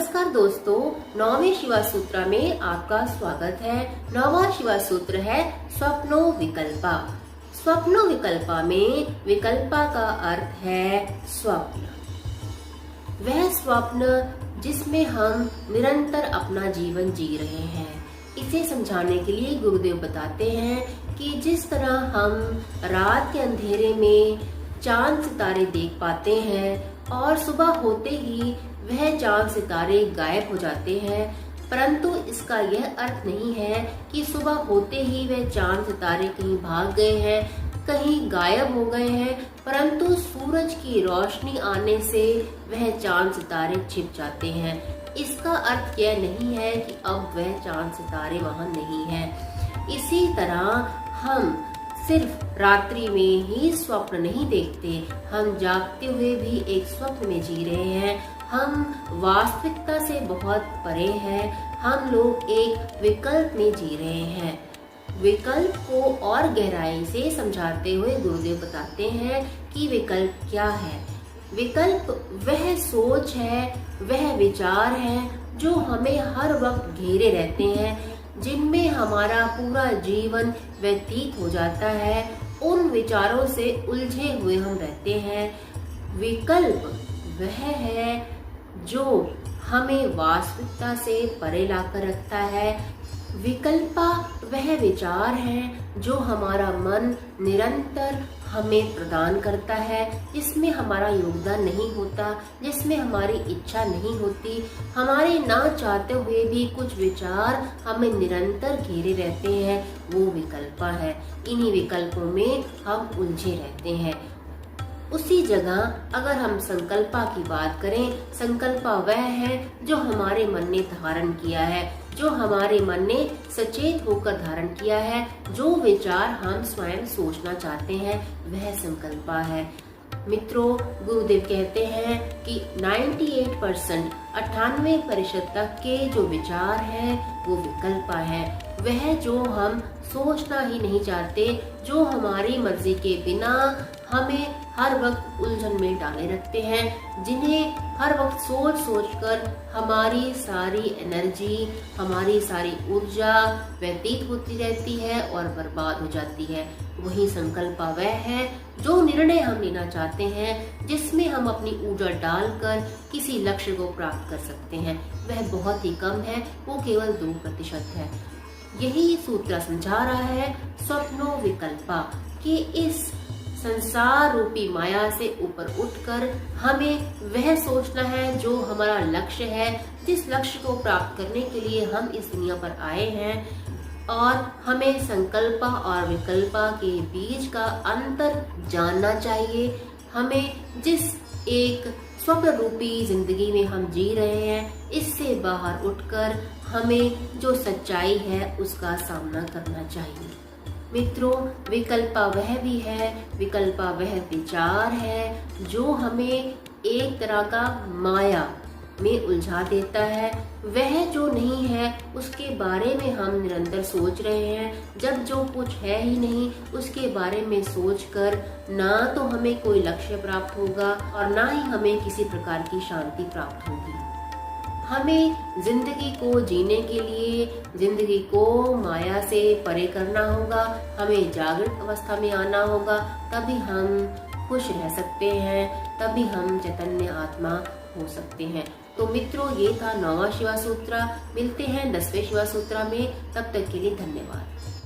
नमस्कार दोस्तों, 9वें शिवा सूत्र में आपका स्वागत है। 9वां शिवा सूत्र है स्वप्नो विकल्पा। स्वप्नो विकल्पा में विकल्पा का अर्थ है स्वप्न। वह स्वप्न जिसमें हम निरंतर अपना जीवन जी रहे हैं। इसे समझाने के लिए गुरुदेव बताते हैं कि जिस तरह हम रात के अंधेरे में चांद सितारे देख पाते हैं और सुबह होते ही वह चांद सितारे गायब हो जाते हैं, परंतु इसका यह अर्थ नहीं है कि सुबह होते ही वह चांद सितारे कहीं भाग गए हैं, कहीं गायब हो गए हैं, परंतु सूरज की रोशनी आने से वह चांद सितारे छिप जाते हैं। इसका अर्थ यह नहीं है कि अब वह चांद सितारे वहां नहीं है। इसी तरह हम सिर्फ रात्रि में ही स्वप्न नहीं देखते, हम जागते हुए भी एक स्वप्न में जी रहे हैं। हम वास्तविकता से बहुत परे हैं। हम लोग एक विकल्प में जी रहे हैं। विकल्प को और गहराई से समझाते हुए गुरुदेव बताते हैं कि विकल्प क्या है। विकल्प वह सोच है, वह विचार है जो हमें हर वक्त घेरे रहते हैं, जिनमें हमारा पूरा जीवन व्यतीत हो जाता है। उन विचारों से उलझे हुए हम रहते हैं। विकल्प वह है जो हमें वास्तविकता से परे लाकर रखता है। विकल्पा वह विचार है जो हमारा मन निरंतर हमें प्रदान करता है, जिसमें हमारा योगदान नहीं होता, जिसमें हमारी इच्छा नहीं होती। हमारे ना चाहते हुए भी कुछ विचार हमें निरंतर घेरे रहते हैं, वो विकल्पा है। इन्हीं विकल्पों में हम उलझे रहते हैं। उसी जगह अगर हम संकल्पा की बात करें, संकल्पा वह है जो हमारे मन ने धारण किया है, जो हमारे मन ने सचेत होकर धारण किया है। जो विचार हम स्वयं सोचना चाहते हैं वह संकल्पा है। मित्रों, गुरुदेव कहते हैं कि 98% तक के जो विचार हैं वो विकल्पा है। वह जो हम सोचना ही नहीं चाहते, जो हमारी मर्जी के बिना हमें हर वक्त उलझन में डाले रखते हैं, जिन्हें हर वक्त सोच सोचकर हमारी सारी एनर्जी, हमारी सारी ऊर्जा व्यतीत होती रहती है और बर्बाद हो जाती है। वही संकल्प वह है जो निर्णय हम लेना चाहते हैं, जिसमें हम अपनी ऊर्जा डालकर किसी लक्ष्य को प्राप्त कर सकते हैं। वह बहुत ही कम है, वो केवल 2% है। यही सूत्र समझा रहा है स्वप्नो विकल्पा कि इस संसार रूपी माया से ऊपर उठकर हमें वह सोचना है जो हमारा लक्ष्य है, जिस लक्ष्य को प्राप्त करने के लिए हम इस दुनिया पर आए हैं। और हमें संकल्पा और विकल्पा के बीच का अंतर जानना चाहिए। हमें जिस एक स्वप्न रूपी जिंदगी में हम जी रहे हैं, इससे बाहर उठकर हमें जो सच्चाई है उसका सामना करना चाहिए। मित्रों, विकल्पा वह भी है, विकल्पा वह विचार है जो हमें एक तरह का माया में उलझा देता है। वह जो नहीं है उसके बारे में हम निरंतर सोच रहे हैं। जब जो कुछ है ही नहीं उसके बारे में सोचकर ना तो हमें कोई लक्ष्य प्राप्त होगा और ना ही हमें किसी प्रकार की शांति प्राप्त होगी। हमें जिंदगी को जीने के लिए जिंदगी को माया से परे करना होगा। हमें जागृत अवस्था में आना होगा, तभी हम खुश रह सकते हैं, तभी हम चैतन्य आत्मा हो सकते हैं। तो मित्रों, ये था 9वां शिवा सूत्र। मिलते हैं 10वें शिवा सूत्र में। तब तक के लिए धन्यवाद।